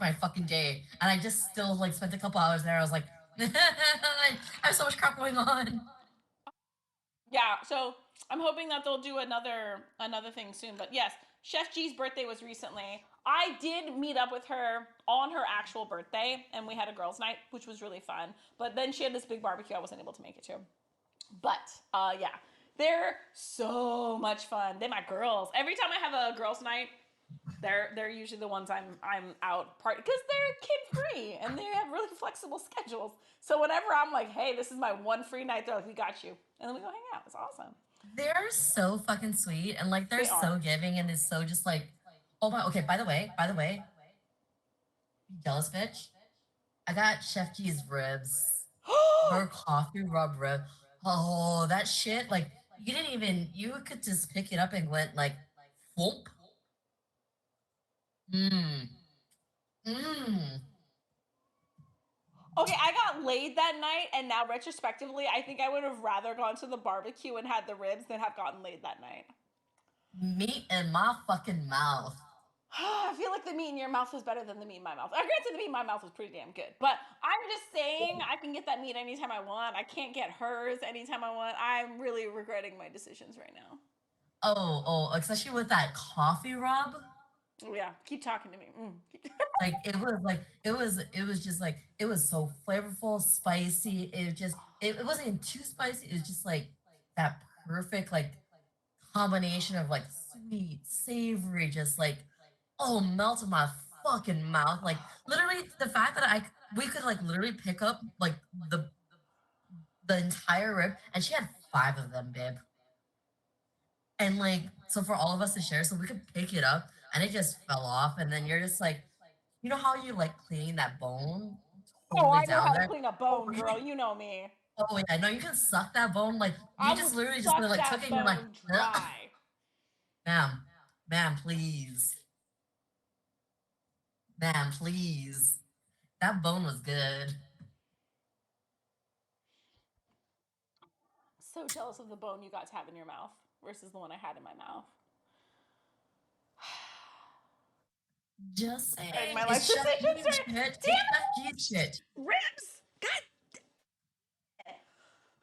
my fucking day, and I just still like spent a couple hours there. I was like, I have so much crap going on. Yeah, so I'm hoping that they'll do another thing soon. But yes, Chef G's birthday was recently. I did meet up with her on her actual birthday, and we had a girls' night, which was really fun. But then she had this big barbecue I wasn't able to make it to. But yeah, they're so much fun. They're my girls. Every time I have a girls' night, they're usually the ones I'm out part because they're kid free and they have really flexible schedules. So whenever I'm like, hey, this is my one free night, they're like, we got you, and then we go hang out. It's awesome. They're so fucking sweet, and like they're They so are. giving, and it's so just like, oh my. Okay, by the way, jealous bitch. I got Chef G's ribs. Her coffee rub rib. Oh, that shit! Like you didn't even. You could just pick it up and went like, whoop. Mmm. Mmm. Okay, I got laid that night, and now retrospectively, I think I would have rather gone to the barbecue and had the ribs than have gotten laid that night. Meat in my fucking mouth. I feel like the meat in your mouth was better than the meat in my mouth. Granted, the meat in my mouth was pretty damn good, but I'm just saying I can get that meat anytime I want. I can't get hers anytime I want. I'm really regretting my decisions right now. Oh, especially with that coffee rub. Oh yeah, keep talking to me. Like it was just like it was so flavorful, spicy. It wasn't too spicy. It was just like that perfect like combination of like sweet, savory, just like oh melt in my fucking mouth. Like literally the fact that I we could like literally pick up like the entire rib, and she had five of them, babe. And like so for all of us to share, so we could pick it up, and it just fell off, and then you're just like, you know how you like cleaning that bone Oh, totally I know down how to there? clean a Oh, bone, you girl. You know me. oh yeah, no, you can suck that bone like I you will just literally just suck like took that it and you're like, bone dry. ma'am, ma'am, please, ma'am, please. That bone was good. So jealous of the bone you got to have in your mouth versus the one I had in my mouth. Just Regretting saying, my life it's Chef decisions. G's shit. It's Chef G's shit. Ribs. God.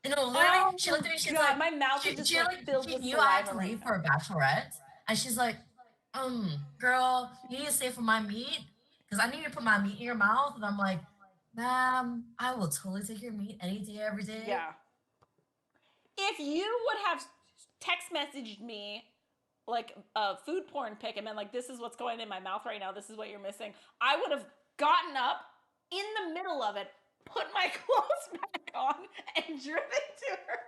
You know, literally, she looked Oh at me. She's God, like, my mouth is she, just she like like, filled she with knew I had saliva to right leave for now. a bachelorette, and she's like, girl, you need to stay for my meat because I need to put my meat in your mouth. And I'm like, ma'am, I will totally take your meat any day, every day. Yeah. If you would have text messaged me like a food porn pic and been like, this is what's going in my mouth right now, this is what you're missing, I would have gotten up in the middle of it, put my clothes back on, and driven to her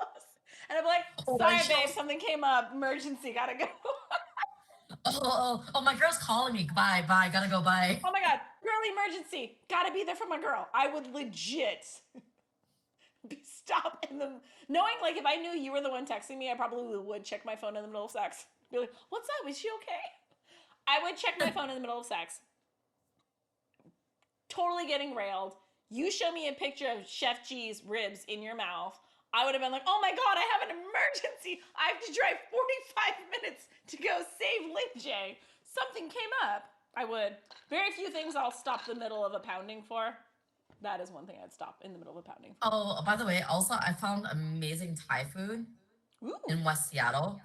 house. And I'm like, Oh, and sorry, she babe, also, something came up, emergency, gotta go. my girl's calling me. Bye, bye, gotta go, bye. Oh my God, girl emergency, gotta be there for my girl. I would legit stop in the knowing like if I knew you were the one texting me, I probably would check my phone in the middle of sex. Be like, what's up? Is she okay? I would check my phone in the middle of sex. Totally getting railed. You show me a picture of Chef G's ribs in your mouth. I would have been like, oh my God, I have an emergency. I have to drive 45 minutes to go save Lip J. Something came up. I would. Very few things I'll stop the middle of a pounding for. That is one thing I'd stop in the middle of a pounding for. Oh, by the way, also, I found amazing Thai food Ooh. in West Seattle.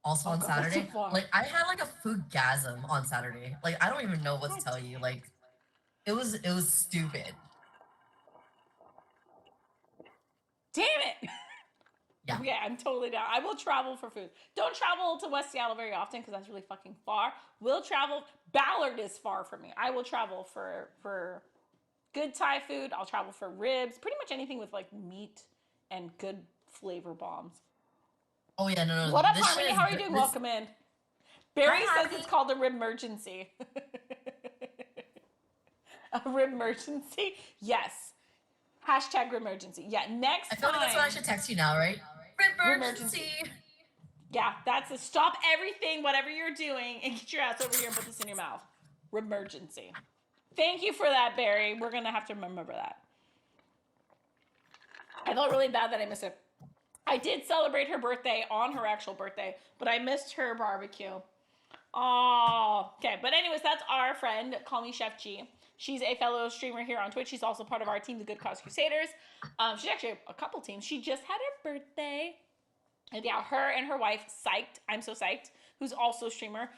Also Oh on God, that's so Saturday. far. Like, I had like a foodgasm on Saturday. Like, I don't even know what to God tell you. damn Like, it. it was stupid. Damn it. Yeah. Okay, I'm totally down. I will travel for food. Don't travel to West Seattle very often because that's really fucking far. Will travel. Ballard is far from me. I will travel for good Thai food. I'll travel for ribs. Pretty much anything with like meat and good flavor bombs. Oh yeah, no, What no. up, This shit Harmony? is How are you good. doing? This Welcome in. Hi Barry says it's Harmony. called a rib emergency. A rib emergency? Yes. Hashtag rib emergency. Yeah. I Next feel like that's what I time, should text you now, right? rib emergency. Emergency. Yeah, that's a stop everything, whatever you're doing, and get your ass over here and put this in your mouth. Emergency. Thank you for that, Barry. We're gonna have to remember that. I felt really bad that I missed it. I did celebrate her birthday on her actual birthday, but I missed her barbecue. Oh, okay. But anyways, that's our friend. Call me Chef G. She's a fellow streamer here on Twitch. She's also part of our team, the Good Cause Crusaders. She's actually a couple teams. She just had her birthday. And yeah, her and her wife, Psyched. I'm so psyched. Who's also a streamer.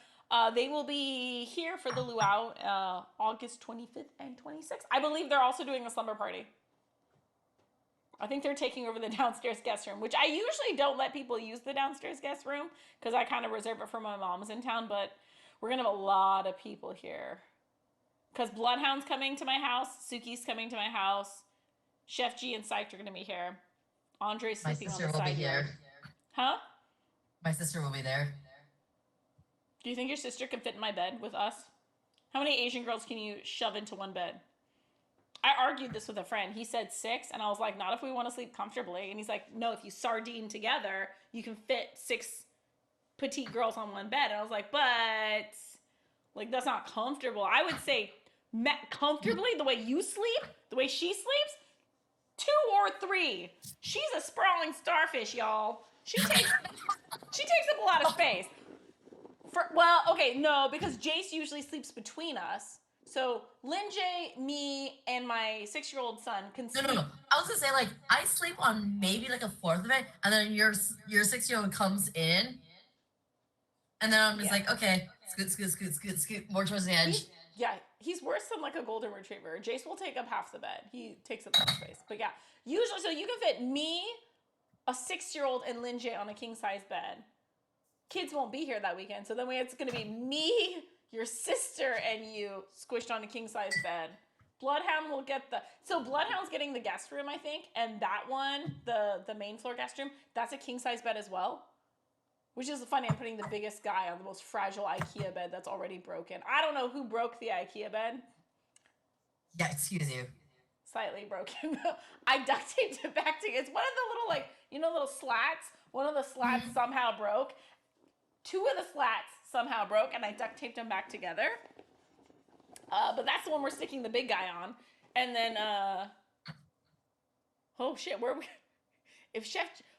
They will be here for the luau August 25th and 26th. I believe they're also doing a slumber party. I think they're taking over the downstairs guest room, which I usually don't let people use the downstairs guest room because I kind of reserve it for my mom's in town, but we're going to have a lot of people here. Because Bloodhound's coming to my house, Suki's coming to my house, Chef G and Psyched are going to be here. Andre's My sleeping on sister the will be side here. yard. Huh? My sister will be there. Do you think your sister can fit in my bed with us? How many Asian girls can you shove into one bed? I argued this with a friend. He said 6, and I was like, not if we want to sleep comfortably. And he's like, no, if you sardine together, you can fit 6 petite girls on one bed. And I was like, but like that's not comfortable. I would say comfortably the way you sleep, the way she sleeps, 2 or 3. She's a sprawling starfish, y'all. She takes up a lot of space. Well, okay, no, because Jace usually sleeps between us. So Lin J, me, and my 6-year-old son can sleep. No. I was gonna say like I sleep on maybe like a fourth of it, and then your 6-year-old comes in, and then I'm just like, okay, scoot more towards the edge. He's worse than like a golden retriever. Jace will take up half the bed. He takes up that space. But yeah, usually, so you can fit me, a 6-year-old, and Lin J on a king size bed. Kids won't be here that weekend, so then it's going to be me, your sister, and you squished on a king size bed. Bloodhound will get so Bloodhound's getting the guest room, I think, and that one, the main floor guest room, that's a king size bed as well. Which is funny, I'm putting the biggest guy on the most fragile IKEA bed that's already broken. I don't know who broke the IKEA bed. Yeah, excuse you. Slightly broken. I duct taped it back together. It's one of the little, like, little slats. One of the slats somehow broke. 2 of the slats somehow broke, and I duct taped them back together. But that's the one we're sticking the big guy on. And then, oh shit, we're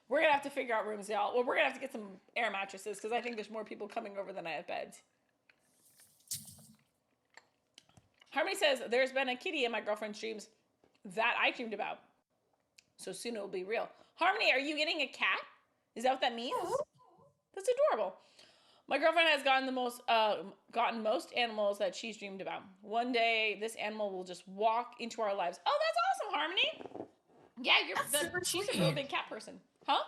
gonna have to figure out rooms, y'all. Well, we're gonna have to get some air mattresses because I think there's more people coming over than I have beds. Harmony says, there's been a kitty in my girlfriend's dreams that I dreamed about. So soon it will be real. Harmony, are you getting a cat? Is that what that means? That's adorable. My girlfriend has gotten most animals that she's dreamed about. One day, this animal will just walk into our lives. Oh, that's awesome, Harmony. Yeah, she's a real big cat person. Huh?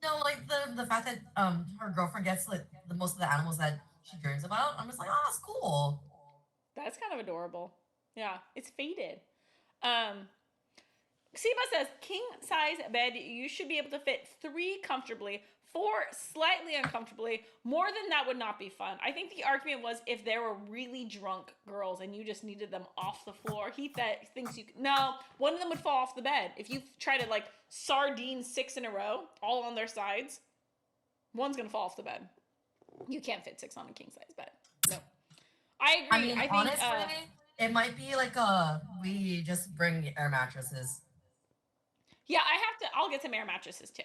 No, like the fact that her girlfriend gets like the most of the animals that she dreams about. I'm just like, oh, that's cool. That's kind of adorable. Yeah, it's faded. Seba says, king size bed, you should be able to fit 3 comfortably, 4 slightly uncomfortably. More than that would not be fun. I think the argument was if there were really drunk girls and you just needed them off the floor. He thinks you can. No, one of them would fall off the bed. If you try to like sardine 6 in a row, all on their sides, one's going to fall off the bed. You can't fit 6 on a king size bed. No. I agree. I mean, honestly, it might be like we just bring air mattresses. Yeah, I'll get some air mattresses too.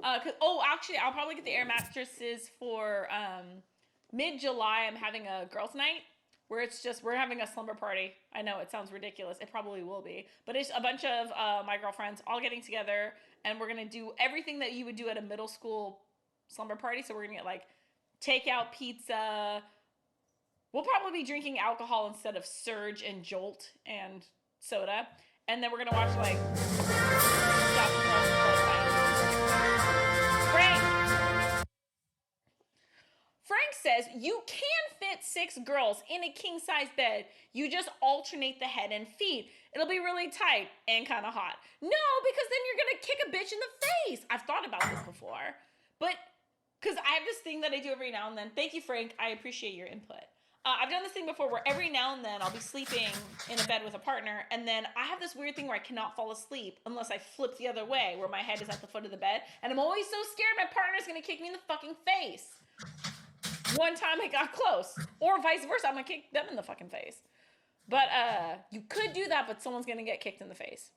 Actually, I'll probably get the air mattresses for mid-July. I'm having a girls' night where we're having a slumber party. I know it sounds ridiculous. It probably will be. But it's a bunch of my girlfriends all getting together, and we're going to do everything that you would do at a middle school slumber party. So we're going to get like takeout pizza. We'll probably be drinking alcohol instead of Surge and Jolt and soda. And then we're going to watch like Frank says you can fit 6 girls in a king size bed. You just alternate the head and feet. It'll be really tight and kind of hot. No, because then you're going to kick a bitch in the face. I've thought about this before. But because I have this thing that I do every now and then. Thank you, Frank. I appreciate your input. I've done this thing before where every now and then I'll be sleeping in a bed with a partner, and then I have this weird thing where I cannot fall asleep unless I flip the other way, where my head is at the foot of the bed, and I'm always so scared my partner's gonna kick me in the fucking face. One time it got close, or vice versa, I'm gonna kick them in the fucking face. But you could do that, but someone's gonna get kicked in the face.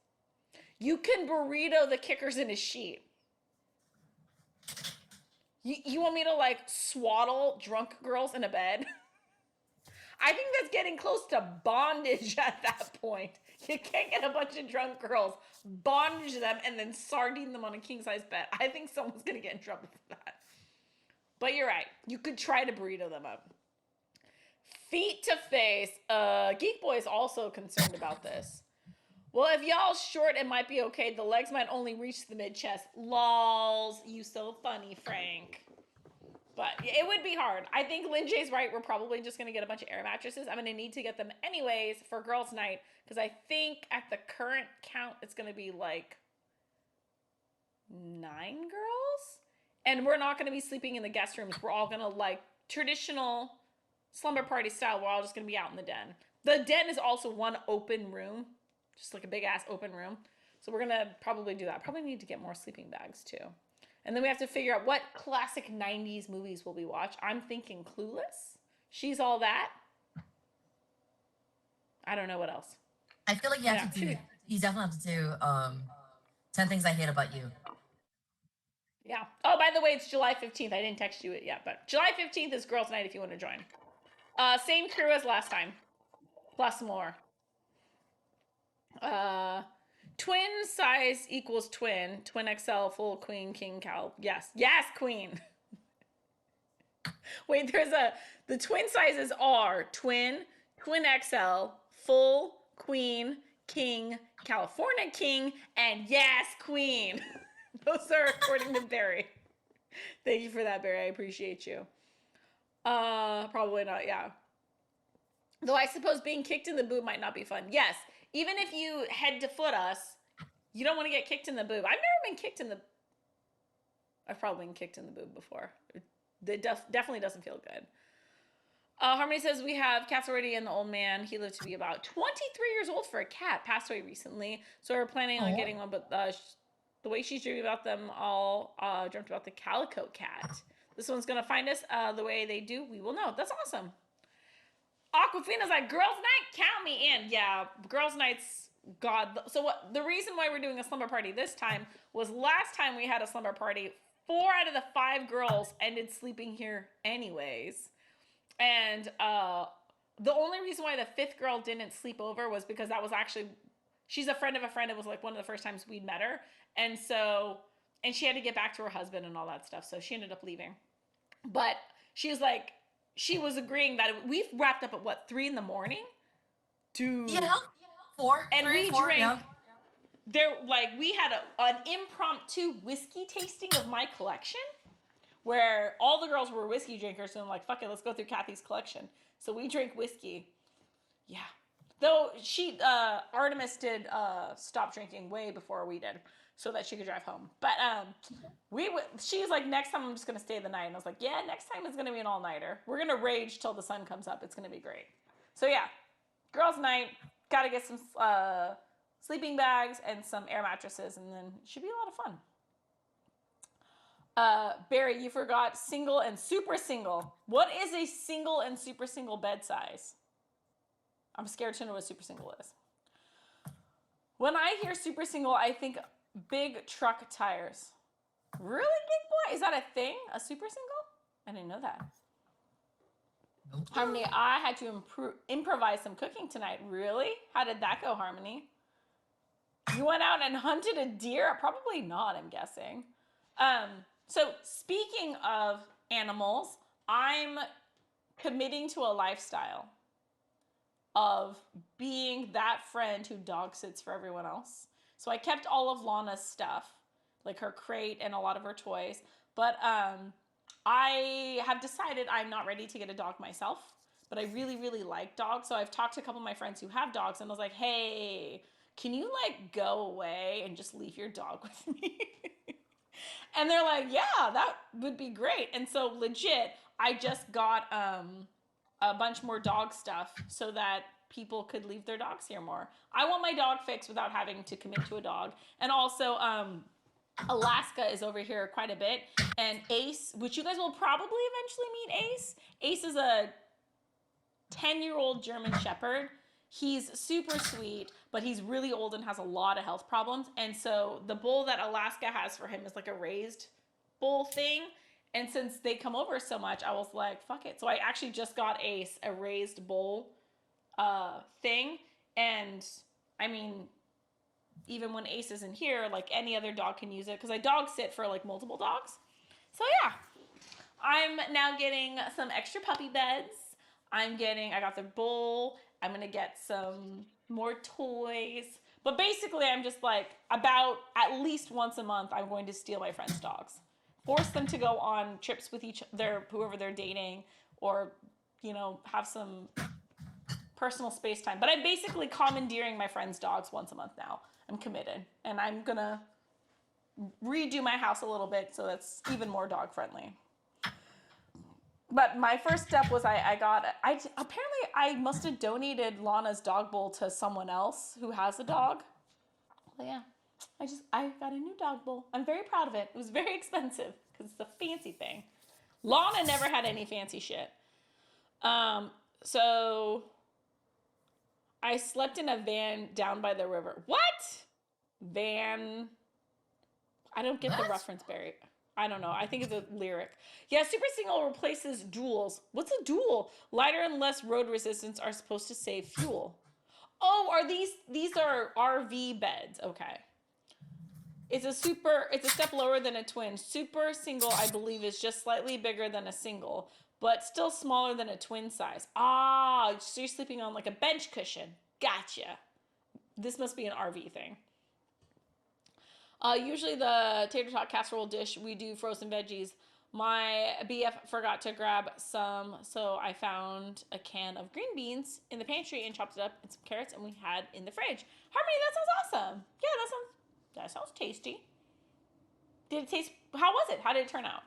You can burrito the kickers in a sheet. You want me to like swaddle drunk girls in a bed? I think that's getting close to bondage at that point. You can't get a bunch of drunk girls, bondage them, and then sardine them on a king size bed. I think someone's gonna get in trouble for that. But you're right. You could try to burrito them up. Feet to face. Geek Boy is also concerned about this. Well, if y'all short, it might be okay. The legs might only reach the mid chest. Lols, you so funny, Frank. But it would be hard. I think Lynn J's right. We're probably just going to get a bunch of air mattresses. I'm going to need to get them anyways for girls' night because I think at the current count, it's going to be like 9 girls. And we're not going to be sleeping in the guest rooms. We're all going to like traditional slumber party style. We're all just going to be out in the den. The den is also one open room, just like a big ass open room. So we're going to probably do that. Probably need to get more sleeping bags too. And then we have to figure out what classic 90s movies will we watch. I'm thinking Clueless. She's All That. I don't know what else. I feel like you have to do. You definitely have to do 10 Things I Hate About You. Yeah. Oh, by the way, it's July 15th. I didn't text you it yet, but July 15th is girls' night if you want to join. Same crew as last time, plus more. Twin size equals twin. Twin XL, full queen, king, cow. Yes. Yes, queen. Wait, the twin sizes are twin, twin XL, full, queen, king, California king, and yes, queen. Those are according to Barry. Thank you for that, Barry. I appreciate you. Probably not, yeah. Though I suppose being kicked in the boob might not be fun. Yes, even if you head to foot us, you don't want to get kicked in the boob. I've never been kicked in the... I've probably been kicked in the boob before. It definitely doesn't feel good. Harmony says we have cats already and the old man. He lived to be about 23 years old for a cat. Passed away recently. So we're planning on getting one, but the way she's dreaming about them all, dreamt about the calico cat. This one's going to find us the way they do. We will know. That's awesome. Aquafina's like, girls' night, count me in. Yeah, girls' nights, God. So what? The reason why we're doing a slumber party this time was last time we had a slumber party, 4 out of the 5 girls ended sleeping here anyways. And the only reason why the 5th girl didn't sleep over was because that was actually, she's a friend of a friend. It was like one of the first times we'd met her. And so, and she had to get back to her husband and all that stuff. So she ended up leaving. But she was like, she was agreeing that we wrapped up at what, 3 in the morning? Yeah, 4. And 3, we 4, drank. yeah. There, like, we had an impromptu whiskey tasting of my collection, where all the girls were whiskey drinkers, and I'm like, fuck it, let's go through Kathy's collection. So we drank whiskey. Yeah. Though Artemis did stop drinking way before we did, so that she could drive home. But she was like, next time I'm just gonna stay the night. And I was like, yeah, next time it's gonna be an all-nighter. We're gonna rage till the sun comes up. It's gonna be great. So yeah, girls' night. Gotta get some sleeping bags and some air mattresses, and then it should be a lot of fun. Barry, you forgot single and super single. What is a single and super single bed size? I'm scared to know what super single is. When I hear super single, I think big truck tires. Really, Big Boy? Is that a thing? A super single? I didn't know that. Nope. Harmony, I had to improvise some cooking tonight. Really? How did that go, Harmony? You went out and hunted a deer? Probably not, I'm guessing. So speaking of animals, I'm committing to a lifestyle of being that friend who dog sits for everyone else. So I kept all of Lana's stuff, like her crate and a lot of her toys. But I have decided I'm not ready to get a dog myself, but I really, really like dogs. So I've talked to a couple of my friends who have dogs, and I was like, hey, can you like go away and just leave your dog with me? And they're like, yeah, that would be great. And so legit, I just got a bunch more dog stuff so that people could leave their dogs here more. I want my dog fixed without having to commit to a dog. And also, Alaska is over here quite a bit. And Ace, which you guys will probably eventually meet Ace. Ace is a 10-year-old German Shepherd. He's super sweet, but he's really old and has a lot of health problems. And so the bowl that Alaska has for him is like a raised bowl thing. And since they come over so much, I was like, fuck it. So I actually just got a raised bowl thing. And I mean, even when Ace isn't here, like any other dog can use it because I dog sit for like multiple dogs. So yeah, I'm now getting some extra puppy beds. I got the bowl. I'm gonna get some more toys. But basically, I'm just like, about at least once a month, I'm going to steal my friends' dogs. Force them to go on trips with whoever they're dating, or, have some personal space time. But I'm basically commandeering my friends' dogs once a month now. I'm committed. And I'm gonna redo my house a little bit so that's even more dog friendly. But my first step was apparently I must have donated Lana's dog bowl to someone else who has a dog. But yeah, I got a new dog bowl. I'm very proud of it. It was very expensive because it's a fancy thing. Lana never had any fancy shit. So I slept in a van down by the river. What? Van. I don't get the What? reference, Barry. I don't know. I think it's a lyric. Yeah, Super Single replaces duals. What's a dual? Lighter and less road resistance are supposed to save fuel. Oh, are these are RV beds? Okay. It's a step lower than a twin. Super Single, I believe, is just slightly bigger than a single, but still smaller than a twin size. Ah, so you're sleeping on like a bench cushion. Gotcha. This must be an RV thing. Usually the tater tot casserole dish, we do frozen veggies. My BF forgot to grab some, so I found a can of green beans in the pantry and chopped it up and some carrots, and we had in the fridge. Harmony, that sounds awesome. Yeah, that sounds tasty. Did it taste? How was it? How did it turn out?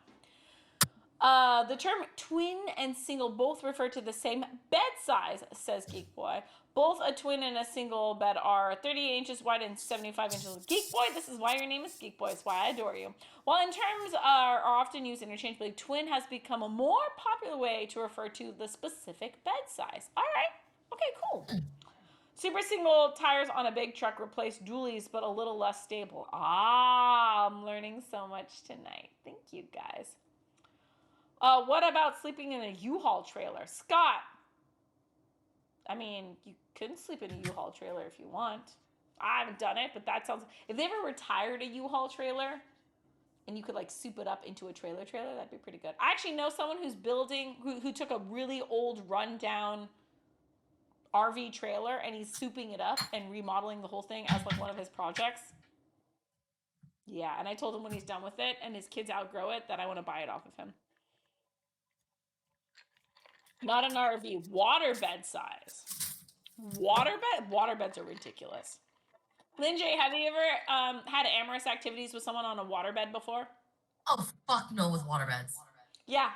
The term twin and single both refer to the same bed size, says Geek Boy. Both a twin and a single bed are 38 inches wide and 75 inches. Geek Boy, this is why your name is Geek Boy. It's why I adore you. While in terms are often used interchangeably, twin has become a more popular way to refer to the specific bed size. All right. Okay, cool. Super single tires on a big truck replace dualies, but a little less stable. Ah, I'm learning so much tonight. Thank you, guys. What about sleeping in a U-Haul trailer? Scott, I mean, you couldn't sleep in a U-Haul trailer if you want. I haven't done it, but that sounds... If they ever retired a U-Haul trailer and you could like soup it up into a trailer, that'd be pretty good. I actually know someone who took a really old rundown RV trailer and he's souping it up and remodeling the whole thing as like one of his projects. Yeah, and I told him when he's done with it and his kids outgrow it that I want to buy it off of him. Not an RV, waterbed size. Waterbeds are ridiculous. Lynn J, have you ever had amorous activities with someone on a waterbed before? Oh fuck no with waterbeds. Yeah.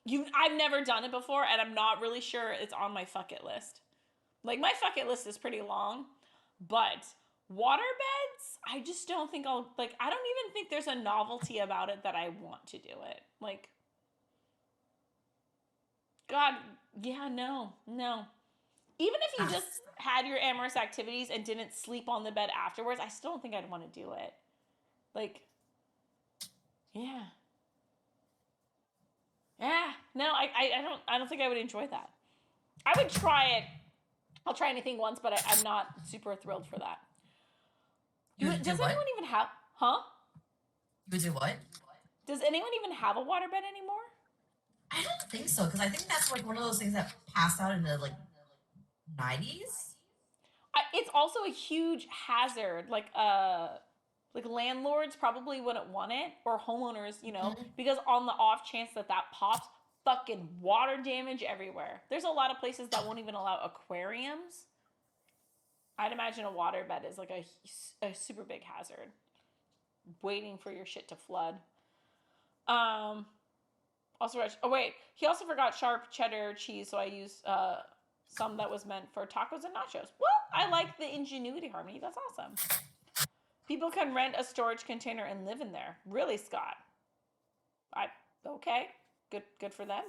I've never done it before, and I'm not really sure it's on my fucket list. Like, my fucket list is pretty long, but waterbeds, I just don't think I don't even think there's a novelty about it that I want to do it. Like, God, yeah, no. Even if you just had your amorous activities and didn't sleep on the bed afterwards, I still don't think I'd want to do it. Like, yeah. Yeah. No, I don't think I would enjoy that. I would try it. I'll try anything once, but I'm not super thrilled for that. You would do Does what? anyone even have huh? You would do what? Does anyone even have a waterbed anymore? I don't think so, because I think that's like one of those things that passed out in the like 90s. It's also a huge hazard. Like landlords probably wouldn't want it, or homeowners, because on the off chance that pops, fucking water damage everywhere. There's a lot of places that won't even allow aquariums. I'd imagine a waterbed is like a super big hazard, waiting for your shit to flood. Also, oh wait, he also forgot sharp cheddar cheese, so I used some that was meant for tacos and nachos. Well, I like the ingenuity, Harmony. That's awesome. People can rent a storage container and live in there. Really, Scott? Okay, good for them.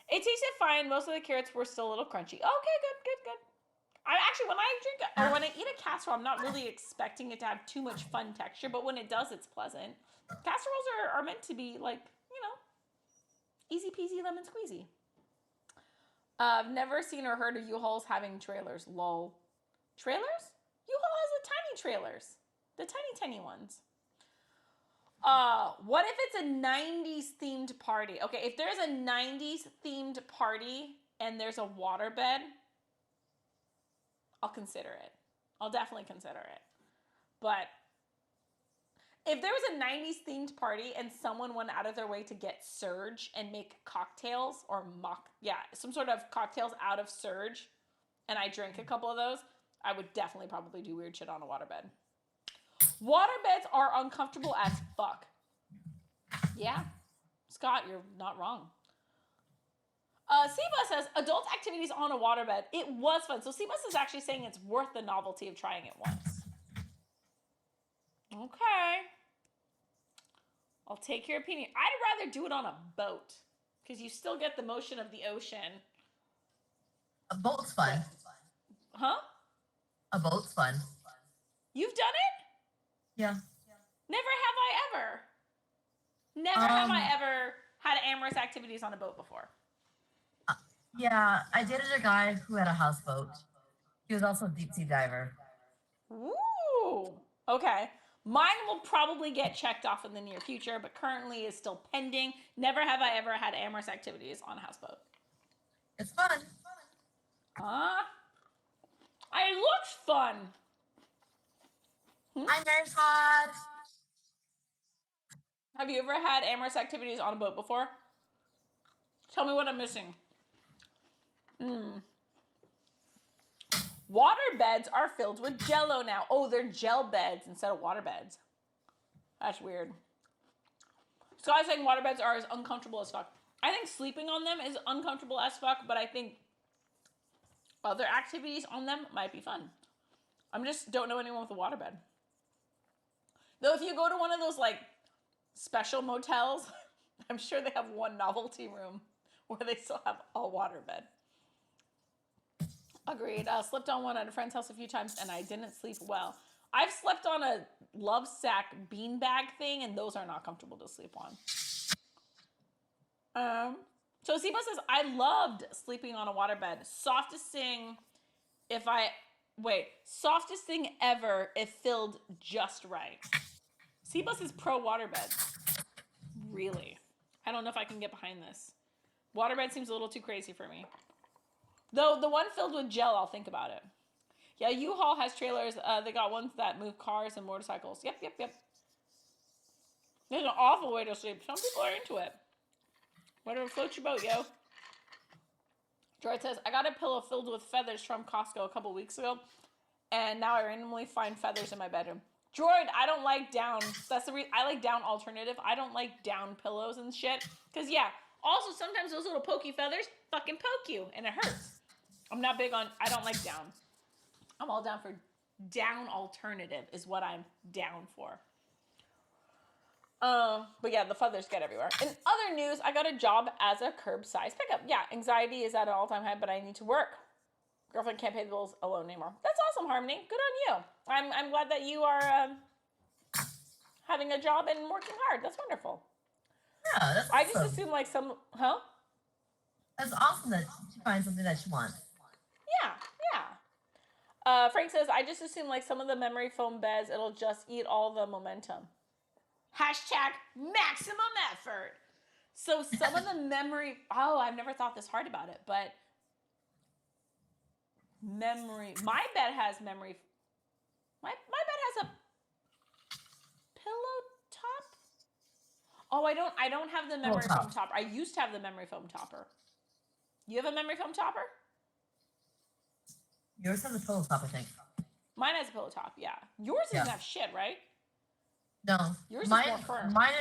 It tasted fine. Most of the carrots were still a little crunchy. Okay, good. I actually, when I eat a casserole, I'm not really expecting it to have too much fun texture, but when it does, it's pleasant. Casseroles are meant to be like, Easy peasy lemon squeezy. I've never seen or heard of U-Hauls having trailers. Lol. Trailers? U-Haul has the tiny trailers. The tiny ones. What if it's a 90s themed party? Okay, if there's a 90s themed party and there's a waterbed, I'll consider it. I'll definitely consider it. But if there was a 90s themed party and someone went out of their way to get Surge and make cocktails or some sort of cocktails out of Surge, and I drank a couple of those, I would definitely probably do weird shit on a waterbed. Waterbeds are uncomfortable as fuck. Yeah, Scott, you're not wrong. Seabus says, adult activities on a waterbed. It was fun. So Seabus is actually saying it's worth the novelty of trying it once. Okay. I'll take your opinion. I'd rather do it on a boat because you still get the motion of the ocean. A boat's fun. Huh? A boat's fun. You've done it? Yeah. Never have I ever. Never have I ever had amorous activities on a boat before. Yeah, I dated a guy who had a houseboat. He was also a deep sea diver. Ooh. Okay. Mine will probably get checked off in the near future, but currently is still pending. Never have I ever had amorous activities on a houseboat. It's fun. It looks fun. I'm very hot. Have you ever had amorous activities on a boat before? Tell me what I'm missing. Water beds are filled with Jello now. Oh, they're gel beds instead of water beds. That's weird. Sky's saying water beds are as uncomfortable as fuck. I think sleeping on them is uncomfortable as fuck, but I think other activities on them might be fun. I just don't know anyone with a water bed. Though if you go to one of those like special motels, I'm sure they have one novelty room where they still have a water bed. Agreed. I slept on one at a friend's house a few times and I didn't sleep well. I've slept on a love sack beanbag thing and those are not comfortable to sleep on. So Siba says, I loved sleeping on a waterbed. Softest thing ever if filled just right. Seabus is pro waterbed. Really? I don't know if I can get behind this. Waterbed seems a little too crazy for me. Though the one filled with gel, I'll think about it. Yeah, U-Haul has trailers. They got ones that move cars and motorcycles. Yep. There's an awful way to sleep. Some people are into it. Whatever floats your boat, yo. Droid says, I got a pillow filled with feathers from Costco a couple weeks ago, and now I randomly find feathers in my bedroom. Droid, I don't like down. That's the reason I like down alternative. I don't like down pillows and shit. Because, yeah, also sometimes those little pokey feathers fucking poke you, and it hurts. I'm not big on, I don't like down. I'm all down for down alternative is what I'm down for. But yeah, the feathers get everywhere. In other news, I got a job as a curbside pickup. Yeah, anxiety is at an all-time high, but I need to work. Girlfriend can't pay the bills alone anymore. That's awesome, Harmony. Good on you. I'm glad that you are having a job and working hard. That's wonderful. Yeah, that's awesome. I just assume like some, huh? That's awesome that she finds something that she wants. Yeah. Frank says, I just assume like some of the memory foam beds, it'll just eat all the momentum. Hashtag maximum effort. So some of the memory, I've never thought this hard about it, but my bed has memory, my bed has a pillow top. Oh, I don't have the memory foam topper. I used to have the memory foam topper. You have a memory foam topper? Yours has a pillow top, I think. Mine has a pillow top, yeah. Yours doesn't have shit, right? No. Yours is more firm. Mine